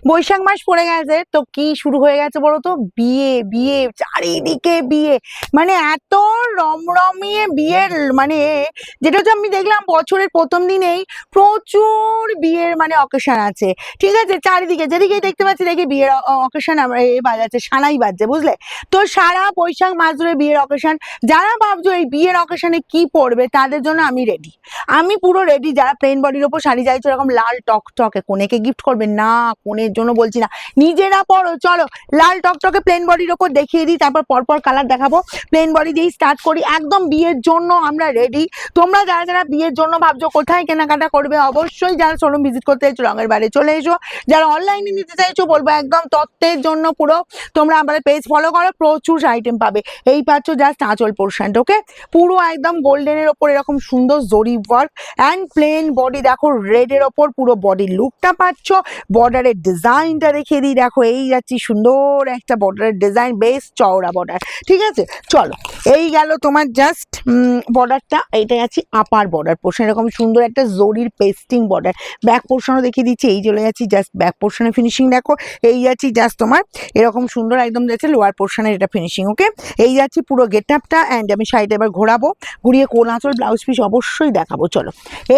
বৈশাখ মাস পড়ে গেছে তো কি শুরু হয়ে গেছে বলো তো, বিয়ে বিয়ে চারিদিকে বিয়ে, মানে এত রমরমিয়ে বিয়ের মানে যেটা হচ্ছে আমি দেখলাম বছরের প্রথম দিনেই প্রচুর বিয়ের মানে অকেশন আছে। ঠিক আছে, চারিদিকে যেদিকে দেখতে পাচ্ছি দেখি বিয়ের অকেশন বাজাচ্ছে, সানাই বাজছে, বুঝলে? তো সারা বৈশাখ মাস ধরে বিয়ের অকেশন। যারা ভাবছো এই বিয়ের অকেশনে কি পড়বে তাদের জন্য আমি রেডি, আমি পুরো রেডি। যারা প্লেন বডির ওপর শাড়ি চাইছো এরকম লাল টকটকে, কোনেকে গিফট করবে না, কোনের জন্য বলছি না, নিজেরা পরো। চলো লাল টকটকে প্লেন বডির ওপর দেখিয়ে দিই, তারপর পরপর কালার দেখাবো। প্লেন বডি দিয়েই স্টার্ট করি, একদম বিয়ের জন্য আমরা রেডি। তোমরা যারা যারা বিয়ের জন্য ভাবছো কোথায় কেনাকাটা করবে, অবশ্যই যারা শোরুম ভিজিট করতে চাইছো রঙের বাইরে চলে এসো। যারা অনলাইনে নিতে চাইছো বলবো একদম তত্ত্বের জন্য পুরো তোমরা আমাদের পেজ ফলো করো, প্রচুর আইটেম পাবে। এই পাচ্ছ জাস্ট আঁচল পোর্শনটা, ওকে, পুরো একদম গোল্ডেনের ওপর এরকম সুন্দর জরি ওয়ার্ক অ্যান্ড প্লেন বডি। দেখো রেডের ওপর পুরো বডির লুকটা পাচ্ছ। বর্ডারের ডিজাইনটা দেখিয়ে দিই, দেখো এই যাচ্ছি সুন্দর একটা বর্ডারের ডিজাইন, বেশ চওড়া বর্ডার। ঠিক আছে, চলো এই গেল তোমার জাস্ট বর্ডারটা। এইটা যাচ্ছি আপার বর্ডার পোর্শন, এরকম সুন্দর একটা জরির পেস্টিং বর্ডার। ব্যাক পোর্শনও দেখিয়ে দিচ্ছি, এই চলে যাচ্ছি জাস্ট ব্যাক পোর্শনের ফিনিশিং দেখো। এই যাচ্ছি জাস্ট তোমার এরকম সুন্দর একদম যাচ্ছে লোয়ার পোর্শনের এটা ফিনিশিং, ওকে। এই যাচ্ছি পুরো গেট আপটা অ্যান্ড আমি শাড়িটা এবার ঘোরাবো, ঘুরিয়ে কোন আঁচল ব্লাউজ পিস অবশ্যই দেখাবো। চলো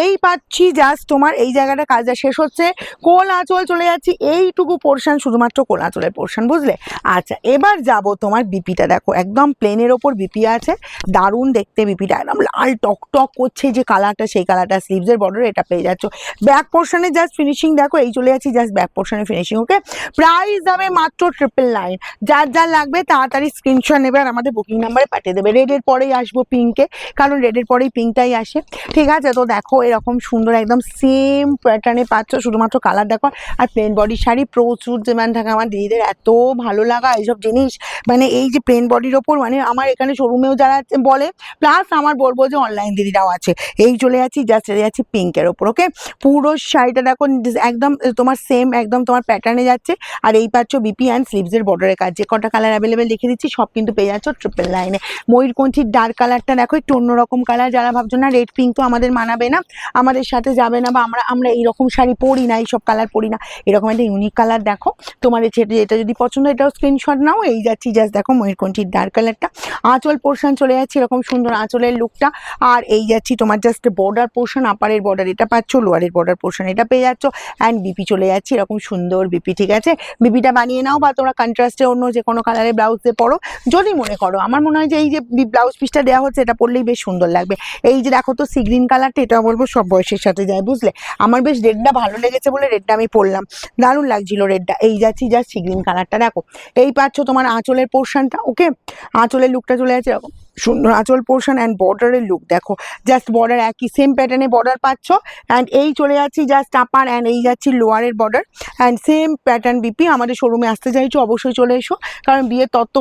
এই পাচ্ছি জাস্ট তোমার এই জায়গাটা কাজটা শেষ হচ্ছে, কোল আঁচল চলে যাচ্ছি এইটুকু পোর্শন, শুধুমাত্র কোল আঁচলের পোর্শন, বুঝলে? আচ্ছা এবার যাব তোমার বিপিটা, দেখো একদম প্লেনের ওপর বিপি আছে, দারুণ দেখতে বিপিটা, একদম লাল টক টক করছে যে কালারটা, সেই কালারটা। স্লিভসের বর্ডার এটা পেয়ে যাচ্ছ। ব্যাক পোর্শনে জাস্ট ফিনিশিং দেখো, এই চলে যাচ্ছি জাস্ট ব্যাক পোর্শনের ফিনিশিং, ওকে। প্রাইস যাবে মাত্র 999। যার যার লাগবে তাড়াতাড়ি স্ক্রিনশট নেবে আর আমাদের বুকিং নাম্বারে পাঠিয়ে দেবে। রেডের পরেই আসবো পিঙ্কে, কারণ রেডের পরেই পিঙ্কটাই আসে। ঠিক আছে, তো দেখো এরকম সুন্দর একদম সেম প্যাটার্নে পাচ্ছ, শুধুমাত্র কালার দেখো। আর প্লেন বডির শাড়ি প্রচুর ডিমান্ড থাকে আমার দিদিদের, এত ভালো লাগা এইসব জিনিস। মানে এই যে প্লেন বডির ওপর, মানে আমার এখানে শোরুমেও যারা বলে, প্লাস আমার বলবো যে অনলাইন দিদিরাও আছে। এই চলে যাচ্ছি জাস্ট চলে যাচ্ছি পিঙ্কের ওপর, ওকে। পুরো শাড়িটা দেখো একদম তোমার সেম একদম তোমার প্যাটার্নে যাচ্ছে। আর এই পাচ্ছ বিপি অ্যান্ড স্লিভসের বর্ডারের কাজ, যে কটা কালার অ্যাভেলেবেল লিখে দিচ্ছি সব কিন্তু পেয়ে যাচ্ছ 999-এ। ময়ূরকণ্ঠীর ডার্ক কালারটা দেখো, একটু অন্যরকম কালার। যারা ভাবছো না রেড পিঙ্ক তো আমাদের মানাবে না, আমাদের সাথে যাবে না, বা আমরা এইরকম শাড়ি পরি না, এইসব কালার পরি না, এরকম একটা ইউনিক কালার দেখো তোমার এটা যদি পছন্দ এটাও স্ক্রিনশট নাও। এই যাচ্ছি জাস্ট দেখো ময়ূরকণ্ঠীর ডার্ক কালারটা। আঁচল পোর্শন চলে যাচ্ছে এরকম সুন্দর আঁচলের লুকটা। আর এই যাচ্ছি তোমার জাস্ট বর্ডার পোর্শন, আপারের বর্ডার এটা পাচ্ছ, লোয়ারের বর্ডার পোর্শন এটা পেয়ে যাচ্ছ। অ্যান্ড বিপি চলে যাচ্ছে এরকম সুন্দর বিপি। ঠিক আছে, বিপিটা বানিয়ে নাও, বা তোমরা কন্ট্রাস্টে অন্য যে কোনো কালারের ব্লাউজ দিয়ে পরো যদি মনে করো। আমার মনে হয় যে এই যে ব্লাউজ পিসটা দেওয়া হচ্ছে এটা পরলেই বেশ সুন্দর লাগবে। এই যে দেখো তো সি গ্রিন কালারটা, এটা বলবো সব বয়সের সাথে যায়, বুঝলে? আমার বেশ রেডটা ভালো লেগেছে বলে রেডটা আমি পরলাম, দারুণ লাগছিল রেডটা। এই যাচ্ছি জাস্ট সি গ্রিন কালারটা দেখো। এই পাচ্ছ তোমার আঁচলের পোর্শনটা, ওকে। আঁচলের লুকটা চলে যাচ্ছে এরকম সুন্দর আঁচল পোর্শন অ্যান্ড বর্ডারের লুক দেখো, জাস্ট বর্ডার একই সেম প্যাটার্নে বর্ডার পাচ্ছ। অ্যান্ড এই চলে যাচ্ছি জাস্ট আপার অ্যান্ড এই যাচ্ছি লোয়ারের বর্ডার অ্যান্ড সেম প্যাটার্ন বিপি। আমাদের শোরুমে আসতে চাইছো অবশ্যই চলে এসো, কারণ বিয়ের তত্ত্ব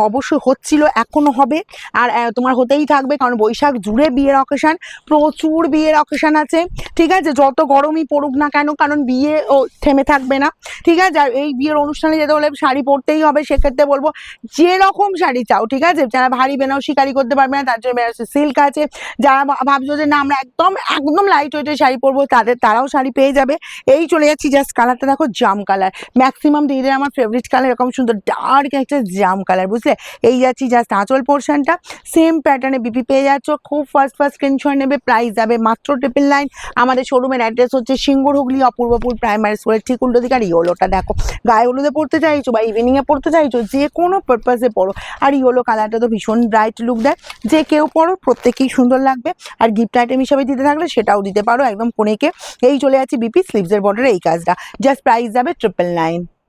অবশ্যই হচ্ছিল, এখনো হবে, আর তোমার হতেই থাকবে, কারণ বৈশাখ জুড়ে বিয়ের অকেশন, প্রচুর বিয়ের অকেশন আছে। ঠিক আছে, যত গরমই পড়ুক না কেন, কারণ বিয়ে ও থেমে থাকবে না। ঠিক আছে, আর এই বিয়ের অনুষ্ঠানে যেতে হলে শাড়ি পরতেই হবে। সেক্ষেত্রে বলবো যেরকম শাড়ি চাও, ঠিক আছে, যারা ভারী বেনারসি ক্যারি করতে পারবে না তার জন্য বেনারসি সিল্ক আছে। যারা ভাবছো যে না আমরা একদম একদম লাইট ওয়েটের শাড়ি পরবো, তারাও শাড়ি পেয়ে যাবে। এই চলে যাচ্ছি জাস্ট কালারটা দেখো, জাম কালার। ম্যাক্সিমাম দিদিদের আমার ফেভারিট কালার এরকম সুন্দর ডার্ক একটা জাম কালার, বুঝলে? এই যাচ্ছি জাস্ট আঁচল পোর্শনটা সেম প্যাটার্নে বিপি পেয়ে যাচ্ছ। খুব ফার্স্ট স্ক্রিনশট নেবে, প্রাইস যাবে মাত্র 999। আমাদের শোরুমের অ্যাড্রেস হচ্ছে সিঙ্গুর হুগলি অপূর্বপুর প্রাইমারি স্কুলের ঠিক উল্টো দিকে। আর ইয়োলোটা দেখো, গায়ে হলুদে পড়তে চাইছো বা ইভিনিংয়ে পড়তে চাইছো, যে কোনো পারপাসে পড়ো। আর ইয়োলো কালারটা তো ভীষণ ব্রাইট লুক দেয়, যে কেউ পড়ো প্রত্যেকেই সুন্দর লাগবে। আর গিফট আইটেম হিসাবে দিতে থাকলে সেটাও দিতে পারো একদম কোনেকে। এই চলে যাচ্ছে বিপি স্লিভসের বর্ডারে এই কাজটা, জাস্ট প্রাইস যাবে 999।